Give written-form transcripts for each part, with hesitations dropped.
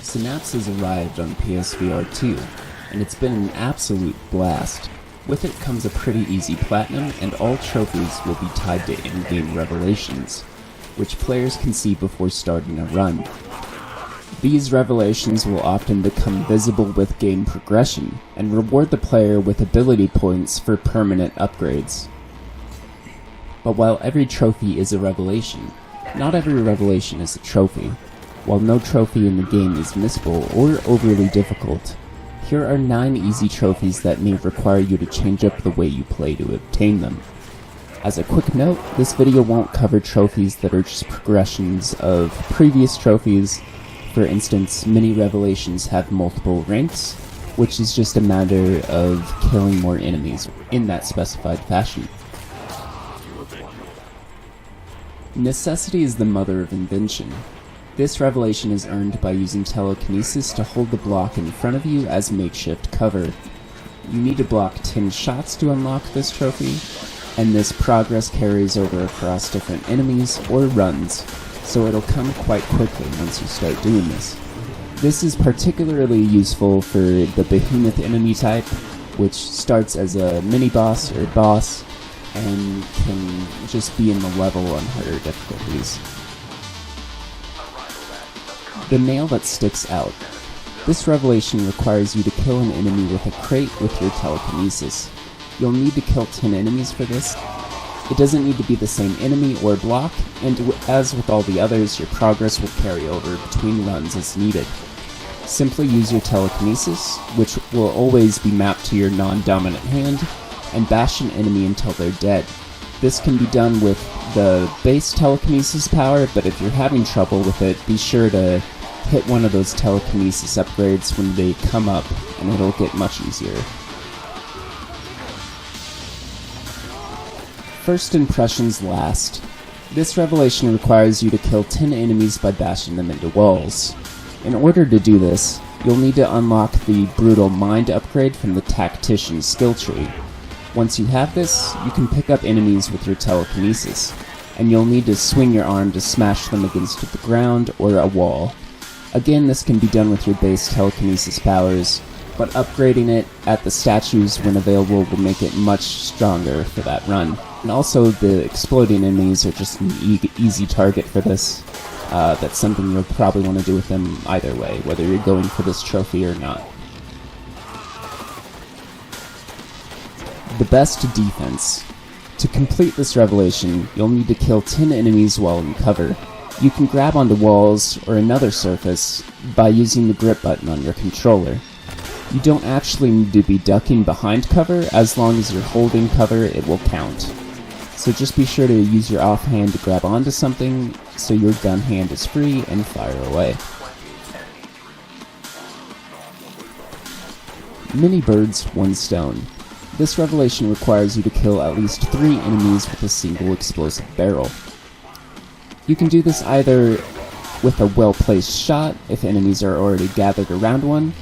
Synapse has arrived on PSVR 2, and it's been an absolute blast. With it comes a pretty easy platinum, and all trophies will be tied to in-game revelations, which players can see before starting a run. These revelations will often become visible with game progression, and reward the player with ability points for permanent upgrades. But while every trophy is a revelation, not every revelation is a trophy. While no trophy in the game is missable or overly difficult, here are 9 easy trophies that may require you to change up the way you play to obtain them. As a quick note, this video won't cover trophies that are just progressions of previous trophies. For instance, many revelations have multiple ranks, which is just a matter of killing more enemies in that specified fashion. Necessity is the mother of invention. This revelation is earned by using telekinesis to hold the block in front of you as makeshift cover. You need to block 10 shots to unlock this trophy, and this progress carries over across different enemies or runs, so it'll come quite quickly once you start doing this. This is particularly useful for the behemoth enemy type, which starts as a mini-boss or boss, and can just be in the level on harder difficulties. The nail that sticks out. This revelation requires you to kill an enemy with a crate with your telekinesis. You'll need to kill 10 enemies for this. It doesn't need to be the same enemy or block, and as with all the others, your progress will carry over between runs as needed. Simply use your telekinesis, which will always be mapped to your non-dominant hand, and bash an enemy until they're dead. This can be done with the base telekinesis power, but if you're having trouble with it, be sure to hit one of those telekinesis upgrades when they come up, and it'll get much easier. First impressions last. This revelation requires you to kill 10 enemies by bashing them into walls. In order to do this, you'll need to unlock the Brutal Mind upgrade from the Tactician skill tree. Once you have this, you can pick up enemies with your telekinesis, and you'll need to swing your arm to smash them against the ground or a wall. Again, this can be done with your base telekinesis powers, but upgrading it at the statues when available will make it much stronger for that run. And also, the exploding enemies are just an easy target for this. That's something you'll probably want to do with them either way, whether you're going for this trophy or not. The best defense. To complete this revelation, you'll need to kill 10 enemies while in cover. You can grab onto walls or another surface by using the grip button on your controller. You don't actually need to be ducking behind cover. As long as you're holding cover, it will count. So just be sure to use your offhand to grab onto something so your gun hand is free and fire away. Many birds, one stone. This revelation requires you to kill at least 3 enemies with a single explosive barrel. You can do this either with a well-placed shot, if enemies are already gathered around one,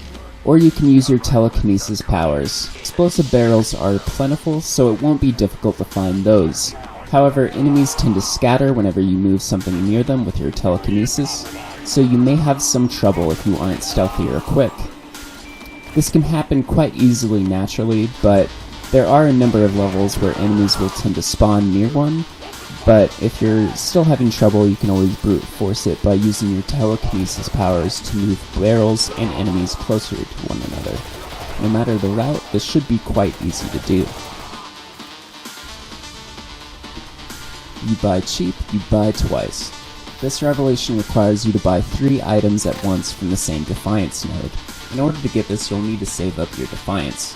or you can use your telekinesis powers. Explosive barrels are plentiful, so it won't be difficult to find those. However, enemies tend to scatter whenever you move something near them with your telekinesis, so you may have some trouble if you aren't stealthy or quick. This can happen quite easily naturally, but there are a number of levels where enemies will tend to spawn near one, but if you're still having trouble, you can always brute force it by using your telekinesis powers to move barrels and enemies closer to one another. No matter the route, this should be quite easy to do. You buy cheap, you buy twice. This revelation requires you to buy 3 items at once from the same Defiance node. In order to get this, you'll need to save up your Defiance.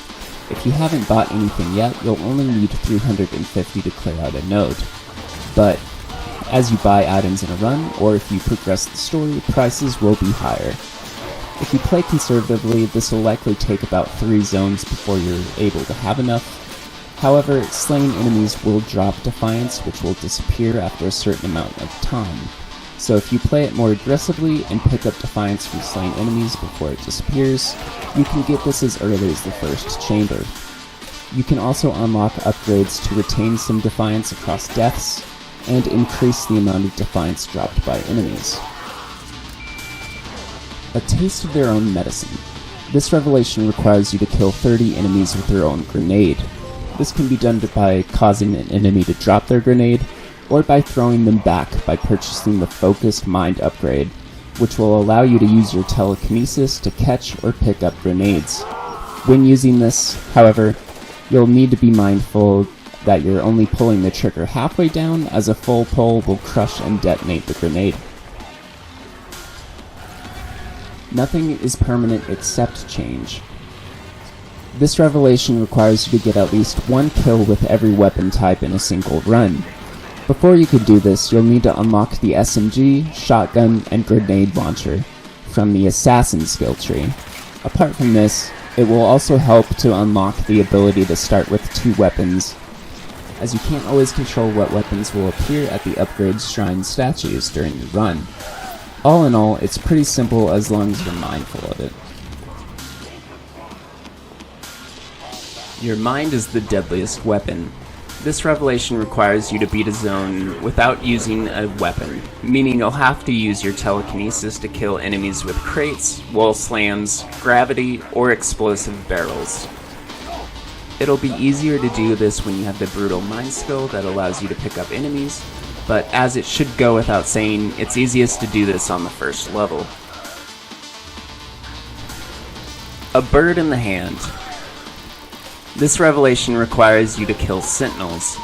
If you haven't bought anything yet, you'll only need 350 to clear out a node. But as you buy items in a run, or if you progress the story, prices will be higher. If you play conservatively, this will likely take about 3 zones before you're able to have enough. However, slain enemies will drop Defiance, which will disappear after a certain amount of time. So if you play it more aggressively and pick up Defiance from slain enemies before it disappears, you can get this as early as the first chamber. You can also unlock upgrades to retain some Defiance across deaths, and increase the amount of Defiance dropped by enemies. A taste of their own medicine. This revelation requires you to kill 30 enemies with your own grenade. This can be done by causing an enemy to drop their grenade, or by throwing them back by purchasing the Focused Mind upgrade, which will allow you to use your telekinesis to catch or pick up grenades. When using this, however, you'll need to be mindful that you're only pulling the trigger halfway down, as a full pull will crush and detonate the grenade. Nothing is permanent except change. This revelation requires you to get at least one kill with every weapon type in a single run. Before you can do this, you'll need to unlock the SMG, shotgun, and grenade launcher from the Assassin skill tree. Apart from this, it will also help to unlock the ability to start with 2 weapons, as you can't always control what weapons will appear at the upgrade shrine statues during your run. All in all, it's pretty simple as long as you're mindful of it. Your mind is the deadliest weapon. This revelation requires you to beat a zone without using a weapon, meaning you'll have to use your telekinesis to kill enemies with crates, wall slams, gravity, or explosive barrels. It'll be easier to do this when you have the Brutal Mind skill that allows you to pick up enemies, but as it should go without saying, it's easiest to do this on the first level. A bird in the hand. This revelation requires you to kill Sentinels,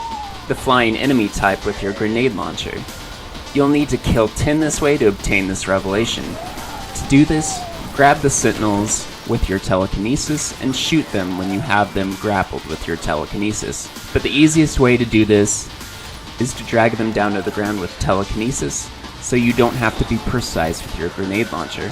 the flying enemy type, with your grenade launcher. You'll need to kill 10 this way to obtain this revelation. To do this, grab the Sentinels with your telekinesis and shoot them when you have them grappled with your telekinesis. But the easiest way to do this is to drag them down to the ground with telekinesis, so you don't have to be precise with your grenade launcher.